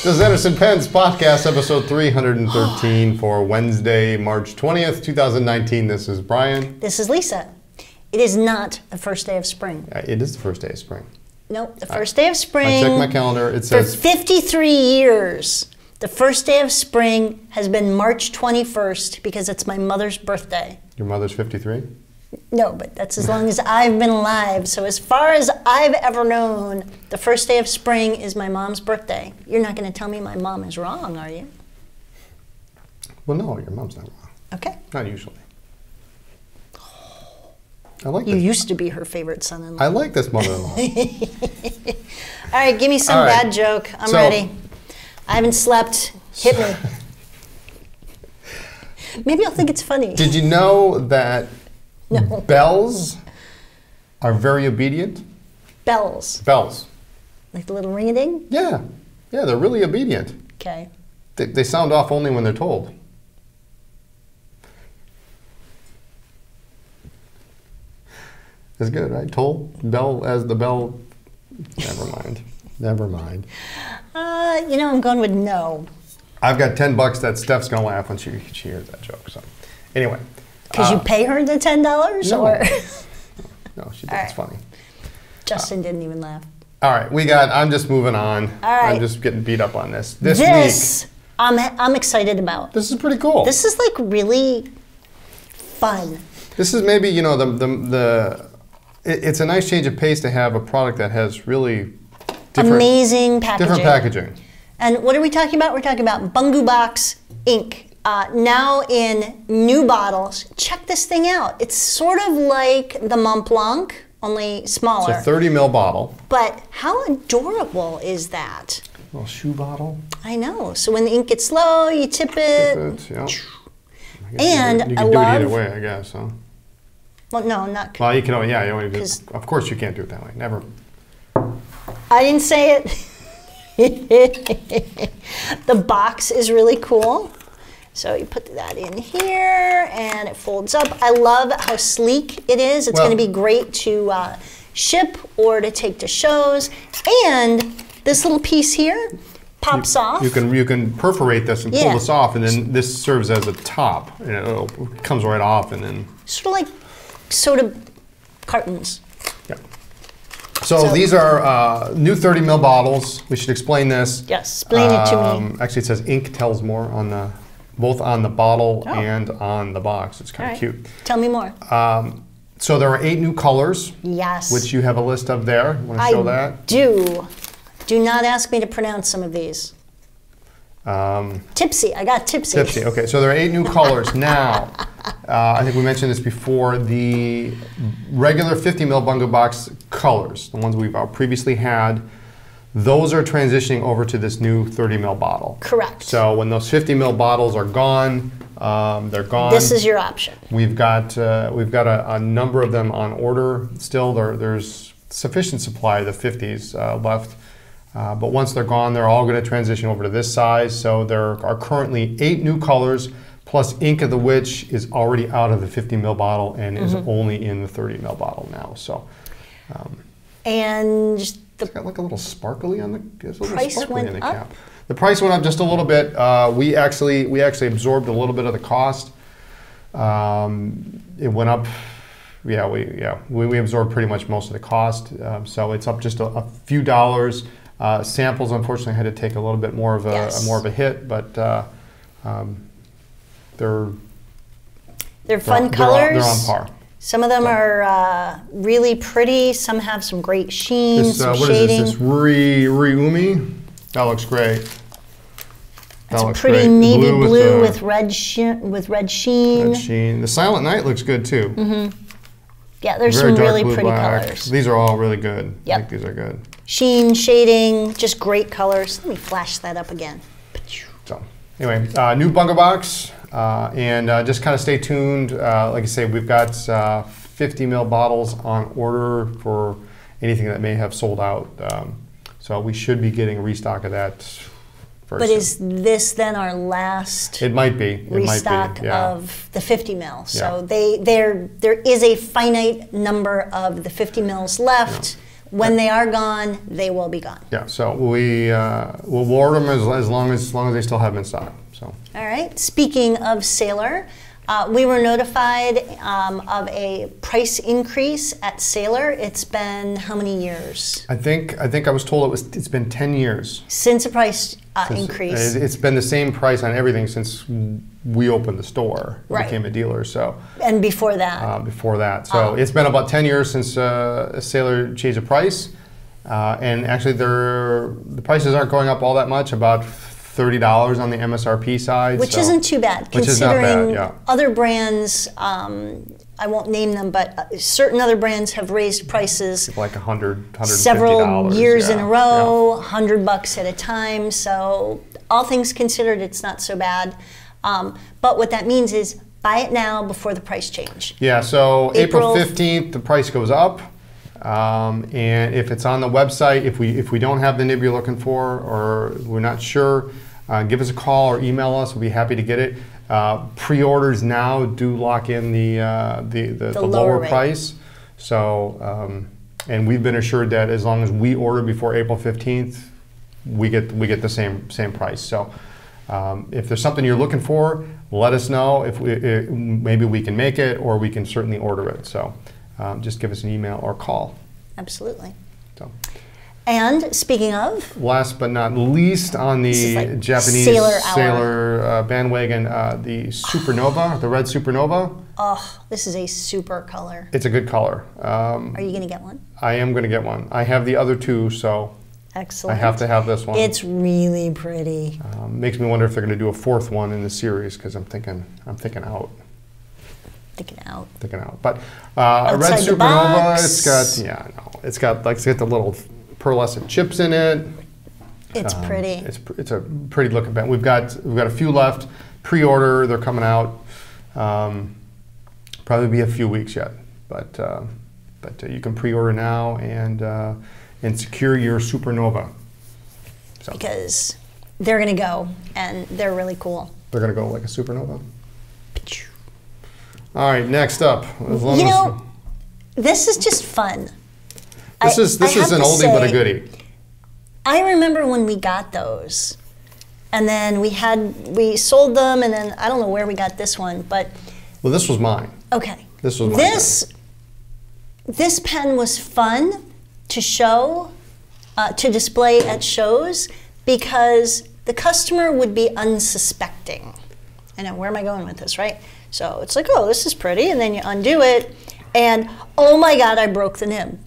This is Anderson Penn's podcast, episode 313 for Wednesday, March 20th, 2019. This is Brian. This is Lisa. It is not the first day of spring. It is the first day of spring. Nope, the first day of spring. I checked my calendar. It says for 53 years, the first day of spring has been March 21st because it's my mother's birthday. Your mother's 53? No, but that's as long as I've been alive. So as far as I've ever known, the first day of spring is my mom's birthday. You're not going to tell me my mom is wrong, are you? Well, no, your mom's not wrong. Okay. Not usually. I like You this. used to be her favorite son-in-law. I like this mother-in-law. All right, give me some bad joke. I'm ready. I haven't slept. Hit me. Maybe I'll think it's funny. Did you know that No. bells are very obedient? Bells. Bells. Like the little ring-a-ding? Yeah. Yeah, they're really obedient. Okay. They sound off only when they're told. That's good, right? Toll, bell as the bell. Never mind. Never mind. You know, I'm going with no. I've got $10 that Steph's gonna laugh when she hears that joke. So, anyway. Because you pay her the $10, no. or No, she thinks it's funny. Justin didn't even laugh. All right, I'm just moving on. All right. I'm just getting beat up on this. This week. I'm excited about. This is pretty cool. This is like really fun. This is maybe, you know, it's a nice change of pace to have a product that has really amazing packaging. Different packaging. And what are we talking about? We're talking about Bungubox Ink. Now in new bottles. Check this thing out. It's sort of like the Mont Blanc, only smaller. It's a 30 ml bottle. But how adorable is that? A little shoe bottle. I know. So when the ink gets low, you tip it. Yeah. And you can do it either way, I guess. Huh? Well, no, not. Well, you can. Yeah, you only do. Of course, you can't do it that way. Never. I didn't say it. The box is really cool. So you put that in here, and it folds up. I love how sleek it is. It's going to be great to ship or to take to shows. And this little piece here pops off. You can perforate this and pull this off, and then this serves as a top. And it comes right off, and then sort of like soda cartons. Yeah. So these are new 30 ml bottles. We should explain this. Yes, explain it to me. Actually, it says Ink tells more on the. Both on the bottle and on the box. It's kind of cute. Tell me more. So there are 8 new colors. Yes. Which you have a list of there. Want to show that? I do. Do not ask me to pronounce some of these. Tipsy. I got tipsy. Tipsy. Okay. So there are 8 new colors. Now, I think we mentioned this before. The regular 50 ml Bunga Box colors, the ones we've previously had, those are transitioning over to this new 30 ml bottle. Correct. So when those 50 ml bottles are gone, they're gone. This is your option. We've got a number of them on order still. There's sufficient supply of the 50s left. But once they're gone, they're all going to transition over to this size. So there are currently 8 new colors, plus Ink of the Witch is already out of the 50 ml bottle and is only in the 30 ml bottle now. So. And it's got like a little sparkly on the price went up. Cap. The price went up just a little bit. We actually absorbed a little bit of the cost. It went up. We absorbed pretty much most of the cost. So it's up just a few dollars. Samples, unfortunately, had to take a little bit more of a hit, but they're fun colors. They're on par. Some of them are really pretty. Some have some great sheen, some what shading. Is this? Riumi? That looks great. That's a pretty navy blue with red sheen. Red sheen. The Silent Night looks good too. Yeah, there's some really pretty colors. These are all really good. Yep. I think these are good. Sheen, shading, just great colors. Let me flash that up again. So, anyway, new Bunga Box. and just kind of stay tuned. Like I say, we've got 50 ml bottles on order for anything that may have sold out. So we should be getting a restock of that. But is this then our last It might be. restock yeah. of the 50 ml? So Yeah. there is a finite number of the 50 mils left. Yeah. When they are gone, they will be gone. Yeah, so we'll order them as long as they still have them in stock. So. All right. Speaking of Sailor, we were notified of a price increase at Sailor. It's been how many years? I think I was told it's been 10 years Since a price increase. It's been the same price on everything since we opened the store, Right. became a dealer. So. And before that. So it's been about 10 years since Sailor changed the price, and actually the prices aren't going up all that much. About $30 on the MSRP side, Which isn't too bad, considering other brands, I won't name them, but certain other brands have raised prices like $150 several years in a row, $100 at a time. So all things considered, it's not so bad. But what that means is buy it now before the price change. Yeah, so April 15th, the price goes up. And if it's on the website, if we don't have the nib you're looking for, or we're not sure, give us a call or email us. We'll be happy to get it. Pre-orders now do lock in the lower price. So, and we've been assured that as long as we order before April 15th, we get the same price. So, if there's something you're looking for, let us know. Maybe we can make it, or we can certainly order it. So. Just give us an email or call. Absolutely. So. And speaking of, last but not least, on the like Japanese Sailor bandwagon, the Supernova, the red Supernova. Oh, this is a super color. It's a good color. Are you going to get one? I am going to get one. I have the other two, so excellent. I have to have this one. It's really pretty. Makes me wonder if they're going to do a fourth one in the series, because I'm thinking out. Thinking out. But a red Supernova, it's got the little pearlescent chips in it. It's pretty. It's a pretty looking pen. We've got a few left. Pre-order, they're coming out. Probably be a few weeks yet, but you can pre-order now and secure your Supernova. So. Because they're gonna go, and they're really cool. They're gonna go like a supernova. All right, next up. This is just fun. This is an oldie but a goodie. I remember when we got those, and then we sold them, and then I don't know where we got this one, but. Well, this was mine. Okay. This was mine. This pen was fun to show, to display at shows, because the customer would be unsuspecting. I know, where am I going with this, right? So it's like, oh, this is pretty, and then you undo it, and oh my God, I broke the nib.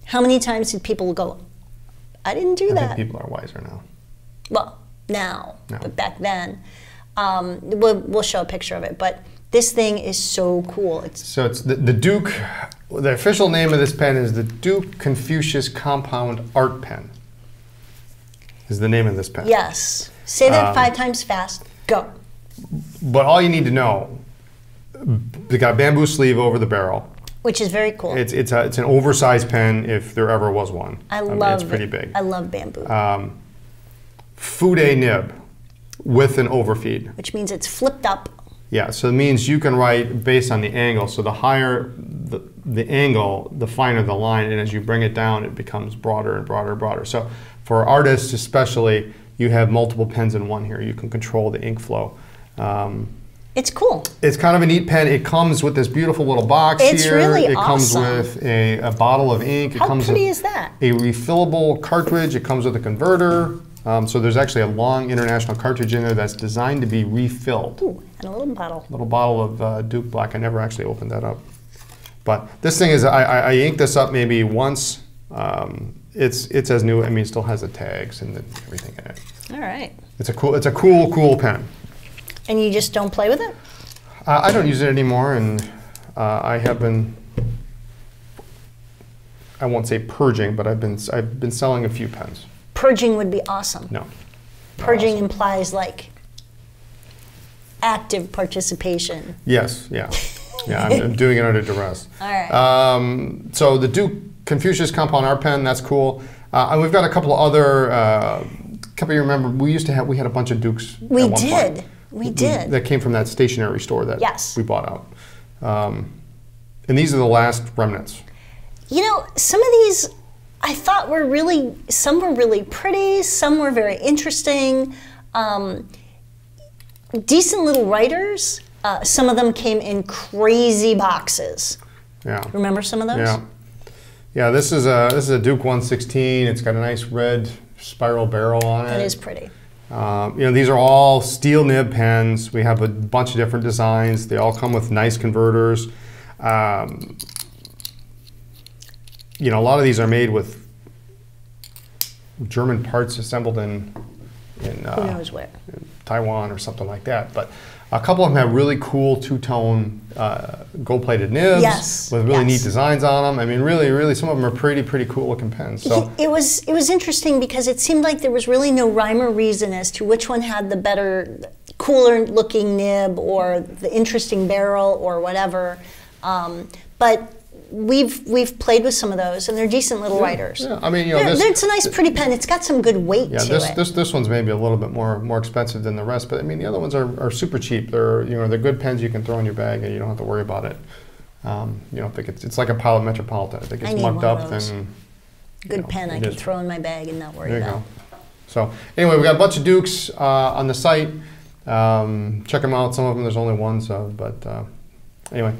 How many times did people go, I didn't do that? I think people are wiser now. Well, now, but back then. We'll show a picture of it, but this thing is so cool. So it's the Duke, the official name of this pen is the Duke Confucius Compound Art Pen, is the name of this pen. Yes. Say that 5 times fast. Go. But all you need to know, they got a bamboo sleeve over the barrel. Which is very cool. It's an oversized pen if there ever was one. I mean, it's pretty big. I love bamboo. Fude nib with an overfeed. Which means it's flipped up. Yeah, so it means you can write based on the angle. So the higher the angle, the finer the line, and as you bring it down, it becomes broader and broader and broader. So for artists especially, you have multiple pens in one here. You can control the ink flow. It's cool. It's kind of a neat pen. It comes with this beautiful little box here. It's really awesome. It comes with a bottle of ink. How pretty is that? A refillable cartridge. It comes with a converter. So there's actually a long international cartridge in there that's designed to be refilled. Ooh, and a little bottle. A little bottle of Duke Black. I never actually opened that up. But this thing is, I inked this up maybe once. It's as new. I mean, it still has the tags and everything in it. All right. It's a cool pen. And you just don't play with it? I don't use it anymore, and I have been. I won't say purging, but I've been selling a few pens. Purging would be awesome. No. Purging implies like active participation. Yes, yeah. Yeah, I'm doing it under duress. All right. So the Duke Confucius compound art pen, that's cool. And we've got a couple of other, couple you remember, we had a bunch of Dukes at one point. We did. That came from that stationery store that we bought out. And these are the last remnants. You know, some of these I thought some were really pretty, some were very interesting. Decent little writers. Some of them came in crazy boxes. Yeah. Remember some of those? Yeah. Yeah, this is a Duke 116. It's got a nice red spiral barrel on it. It is pretty. You know, these are all steel nib pens. We have a bunch of different designs. They all come with nice converters. You know, a lot of these are made with German parts assembled in who knows where? In Taiwan or something like that. But a couple of them have really cool two-tone gold-plated nibs with really neat designs on them. I mean, really, some of them are pretty cool-looking pens. So it was interesting because it seemed like there was really no rhyme or reason as to which one had the better, cooler-looking nib or the interesting barrel or whatever. But we've played with some of those, and they're decent little writers. Yeah, I mean, you know, it's a nice, pretty pen. It's got some good weight to it. This one's maybe a little bit more expensive than the rest, but I mean, the other ones are super cheap. They're they're good pens you can throw in your bag, and you don't have to worry about it. You know, it's like a Pilot Metropolitan. If it gets mucked up, then good pen I can throw in my bag and not worry about. So anyway, we got a bunch of Dukes on the site. Check them out. Some of them there's only one, but anyway.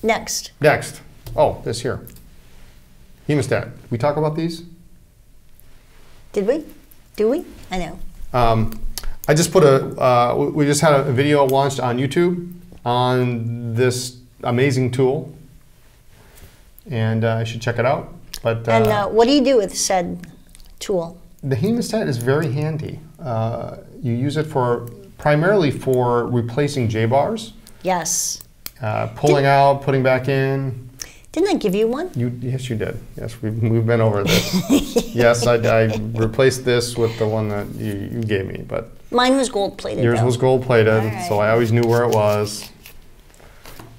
Next. Oh, this here. Hemostat. We talk about these? Did we? Do we? I know. I just put we just had a video launched on YouTube on this amazing tool. And you should check it out. But what do you do with said tool? The Hemostat is very handy. You use it primarily for replacing J-bars. Yes. Pulling out, putting back in. Didn't I give you one? Yes, you did. Yes, we've been over this. Yes, I replaced this with the one that you gave me, but mine was gold plated. Yours was gold plated, so I always knew where it was.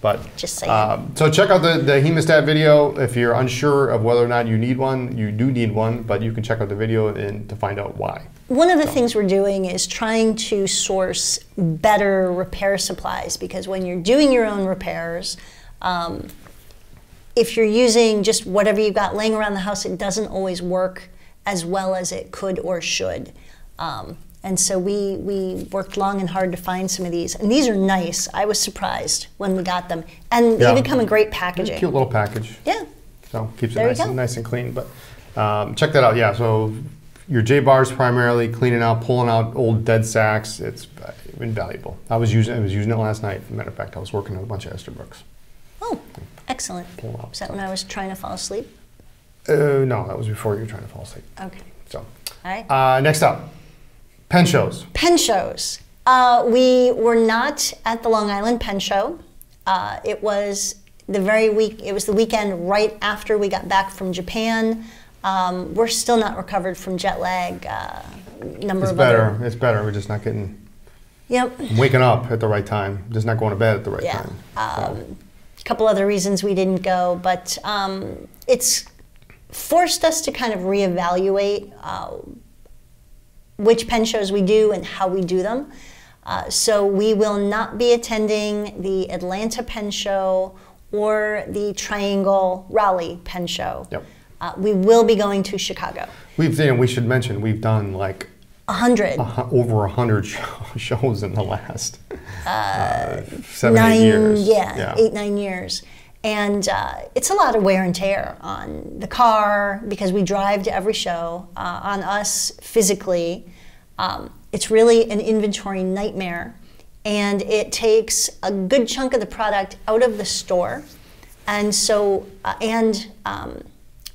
But just saying. So check out the Hemostat video if you're unsure of whether or not you need one. You do need one, but you can check out the video to find out why. One of the things we're doing is trying to source better repair supplies, because when you're doing your own repairs, if you're using just whatever you've got laying around the house, it doesn't always work as well as it could or should. And so we worked long and hard to find some of these. And these are nice. I was surprised when we got them. And they even come in great packaging. Cute little package. Yeah. So keeps it nice and clean. But check that out. Yeah, so your J-bars primarily, cleaning out, pulling out old dead sacks. It's invaluable. I was using it last night. As a matter of fact, I was working on a bunch of Esterbrook's. Oh, excellent. Was that when I was trying to fall asleep? No, that was before you were trying to fall asleep. Okay. So, all right. Next up, pen shows. Pen shows. We were not at the Long Island Pen Show. It was the weekend right after we got back from Japan. We're still not recovered from jet lag. It's better. We're just not getting. Yep. Waking up at the right time. Just not going to bed at the right time. A couple other reasons we didn't go, but it's forced us to kind of reevaluate which pen shows we do and how we do them. So we will not be attending the Atlanta Pen Show or the Triangle Raleigh Pen Show. Yep. We will be going to Chicago. We should mention we've done like 100. Over 100 shows in the last 7, 8 years. Yeah, 8, 9 years. And it's a lot of wear and tear on the car because we drive to every show, on us physically. It's really an inventory nightmare. And it takes a good chunk of the product out of the store. And so,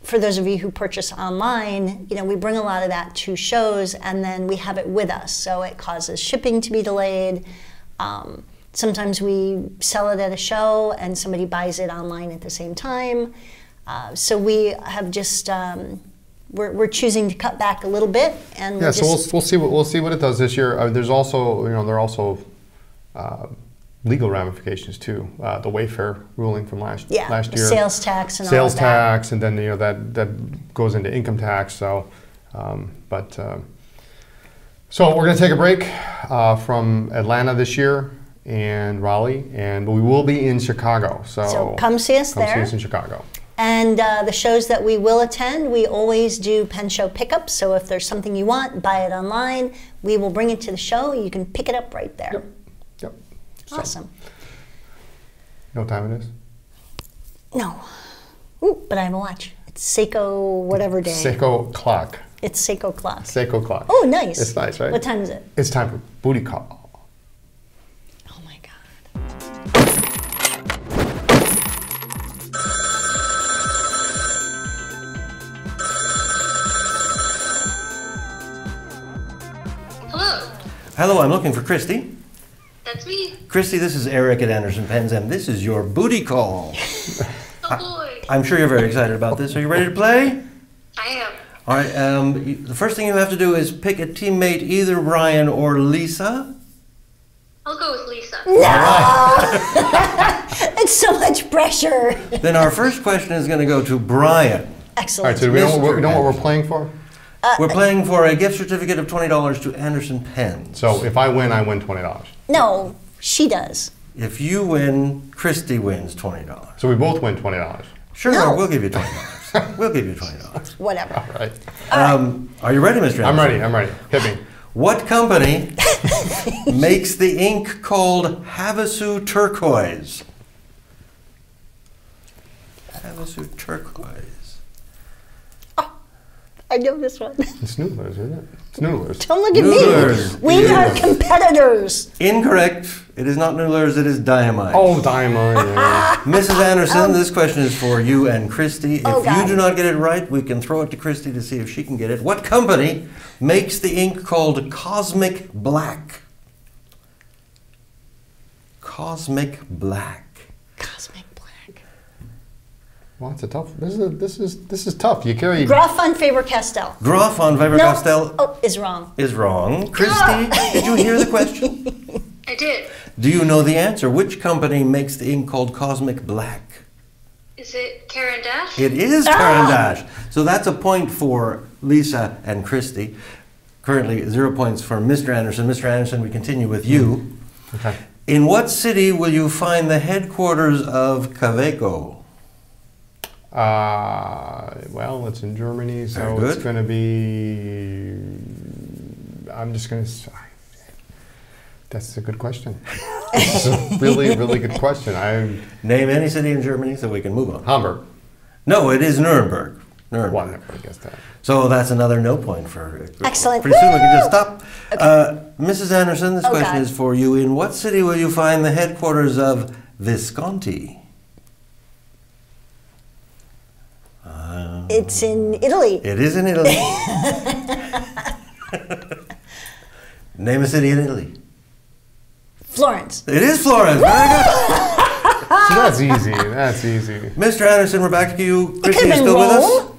for those of you who purchase online, we bring a lot of that to shows and then we have it with us. So it causes shipping to be delayed. Sometimes we sell it at a show and somebody buys it online at the same time. So we have just we're choosing to cut back a little bit, and Yeah, so we'll see what it does this year. There's also, you know, there are also legal ramifications too. The Wayfair ruling from last year. Sales tax and sales all of that. tax, and then, you know, that goes into income tax. So, so we're going to take a break from Atlanta this year and Raleigh, and we will be in Chicago. So come see us there. Come see us in Chicago. And the shows that we will attend, we always do pen show pickups. So if there's something you want, buy it online. We will bring it to the show. You can pick it up right there. Yep. Yep. Awesome. So, you know what time it is? No. Ooh, but I have a watch. It's Seiko whatever day. Seiko clock. It's Seiko clock. Seiko clock. Oh, nice. It's nice, right? What time is it? It's time for booty call. Oh my God. Hello, Hello, I'm looking for Christy. that's me. Christy, this is Eric at Anderson Pens, and this is your booty call. Oh boy, I'm sure you're very excited about this. Are you ready to play? I am. All right, the first thing you have to do is pick a teammate, either Brian or Lisa. I'll go with Lisa. It's so much pressure. Then our first question is going to go to Brian. All Excellent. right, so we know what we're playing for? We're playing for a gift certificate of $20 to Anderson Pens. So if I win $20. No, she does. If you win, Christy wins $20. So we both win $20. Sure, No. we'll give you $20. We'll give you $20. Whatever. All right. Are you ready, Mr. Anderson? I'm ready. Hit me. What company makes the ink called Havasu Turquoise? Havasu Turquoise. I know this one. It's Noodlers, isn't it? It's Noodlers. Don't look at Noodlers. me. We are competitors. Incorrect. It is not Noodlers, it is Diamide. Oh, Diamond. Yeah. Mrs. Anderson, this question is for you and Christy. If Oh, God. you do not get it right, we can throw it to Christy to see if she can get it. What company makes the ink called Cosmic Black? Cosmic Black. Cosmic Black. Well, it's a tough. This is tough. You carry. Graf von Faber-Castell. Graf von Faber-Castell Oh, is wrong. is wrong. Christy, did you hear the question? I did. Do you know the answer? Which company makes the ink called Cosmic Black? Is it Karen Dash? It is Karen Dash. So that's a point for Lisa and Christy. Currently 0 points for Mr. Anderson. Mr. Anderson, we continue with you. Okay. In what city will you find the headquarters of Caveco? Well, it's in Germany, so Very good. it's going to be. I'm just going to. That's a good question. It's a really, really good question. Name any city in Germany so we can move on. Hamburg. No, it is Nuremberg. Nuremberg. Well, I never guessed that. So that's another no point for. Excellent. Pretty soon we can just stop. Mrs. Anderson, this Oh, question God. is for you. In what city will you find the headquarters of Visconti? It's in Italy. It is in Italy. Name a city in Italy. Florence. It is Florence. Very good. So that's easy. That's easy. Mr. Anderson, we're back to you. It Christy, could you have been still with us? Rome.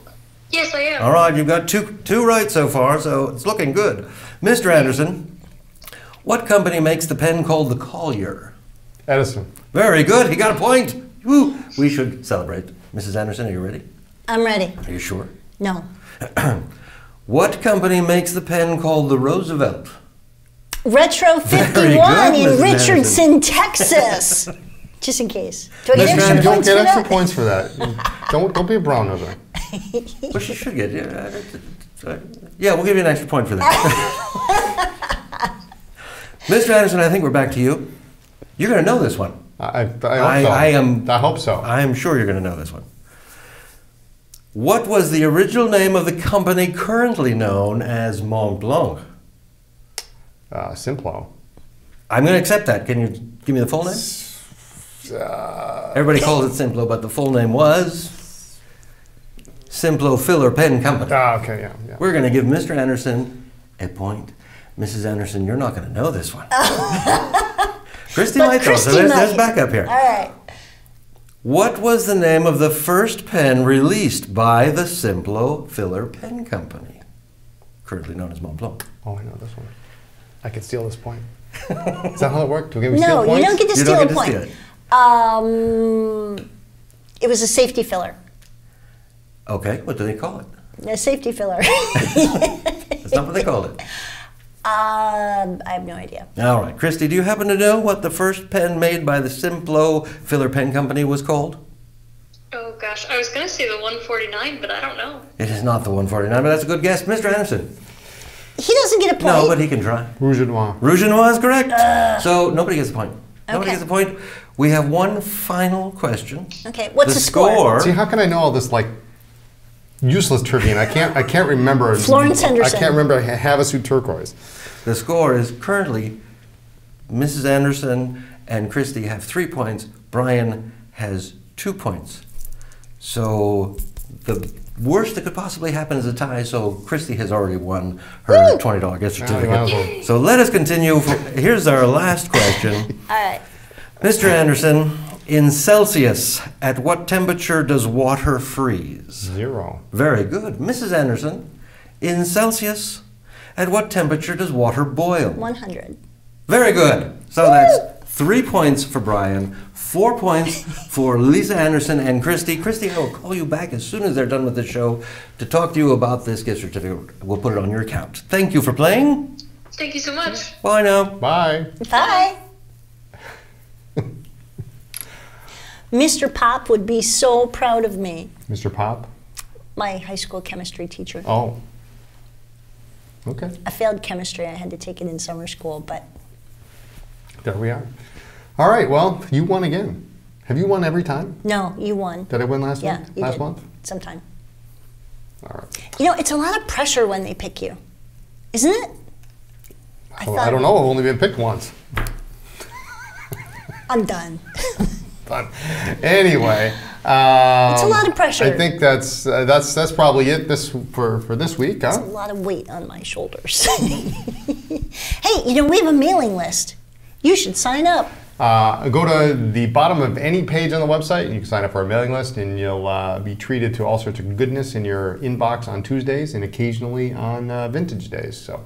Yes, I am. All right, you've got two right so far, so it's looking good. Mr. Anderson, what company makes the pen called the Collier? Edison. Very good. He got a point. Woo. We should celebrate. Mrs. Anderson, are you ready? I'm ready. Are you sure? No. What company makes the pen called the Roosevelt? Retro Very 51 good, in Mrs. Richardson, Texas. Just in case. Do I get Mr. extra Anderson, don't points get for extra that? points for that. Don't be a brown noser. Well, she should get. Yeah, we'll give you an extra point for that. Mr. Anderson, I think we're back to you. You're going to know this one. I hope so. I hope so. I'm sure you're going to know this one. What was the original name of the company currently known as Mont Blanc? Simplo. I'm going to accept that. Can you give me the full name? Everybody calls it Simplo, but the full name was Simplo Filler Pen Company. Okay, yeah. We're going to give Mr. Anderson a point. Mrs. Anderson, you're not going to know this one. Christy But might though, so Christy there's might. backup here. All right. What was the name of the first pen released by the Simplo Filler Pen Company, currently known as Montblanc? Oh, I know this one. I can steal this point. Is that how it worked? Do we No, steal points? you don't get to You steal don't a get to point. steal it. It was a safety filler. Okay, what do they call it? A safety filler. That's not what they called it. I have no idea. All right, Christy, do you happen to know what the first pen made by the Simplo Filler Pen Company was called? Oh gosh, I was gonna say the 149, but I don't know. It is not the 149, but that's a good guess. Mr. Anderson. He doesn't get a point. No, but he can try. Rouge et Noir. Rouge et Noir is correct. So nobody gets a point. Nobody Okay. gets a point. We have one final question. Okay, what's the the score? See, how can I know all this like useless trivia? And I can't remember. Florence Henderson. I can't remember Havasu turquoise. The score is currently Mrs. Anderson and Christy have 3 points. Brian has 2 points. So the worst that could possibly happen is a tie. So Christy has already won her $20 gift certificate. might as well. So let us continue. Here's our last question. All right. Mr. Anderson, in Celsius, at what temperature does water freeze? 0. Very good. Mrs. Anderson, in Celsius, at what temperature does water boil? 100. Very good. So that's 3 points for Brian, 4 points for Lisa Anderson and Christy. Christy, I will call you back as soon as they're done with the show to talk to you about this gift certificate. We'll put it on your account. Thank you for playing. Thank you so much. Bye now. Bye. Bye. Mr. Pop would be so proud of me. Mr. Pop? My high school chemistry teacher. Oh. Okay. I failed chemistry. I had to take it in summer school, but There we are. All right, well, you won again. Have you won every time? no, you won. Did I win last Yeah, month? you Last did. month? Sometime. All right. You know, it's a lot of pressure when they pick you, isn't it? Well, I don't know. I've only been picked once. I'm done. But anyway, It's a lot of pressure. I think that's probably it for this week, It's a huh? lot of weight on my shoulders. Hey, you know, we have a mailing list. You should sign up. Go to the bottom of any page on the website, and you can sign up for our mailing list, and you'll be treated to all sorts of goodness in your inbox on Tuesdays and occasionally on Vintage Days. So.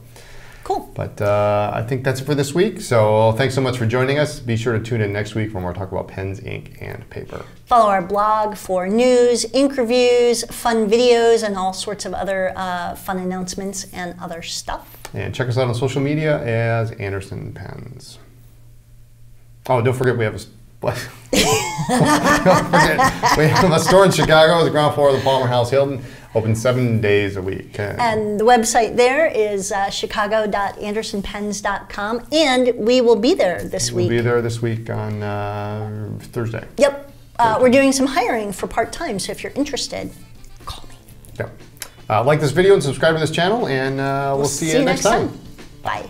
Cool. But I think that's it for this week. So thanks so much for joining us. Be sure to tune in next week when we're talking about pens, ink, and paper. Follow our blog for news, ink reviews, fun videos, and all sorts of other fun announcements and other stuff. And check us out on social media as Anderson Pens. Oh, don't forget we have a don't forget, we have a store in Chicago, the ground floor of the Palmer House Hilton, open 7 days a week. And the website there is chicago.andersonpens.com, and we will be there this week. We'll be there this week on Thursday. Yep. We're doing some hiring for part-time, so if you're interested, call me. Yep. Like this video and subscribe to this channel, and we'll see you next time. Bye.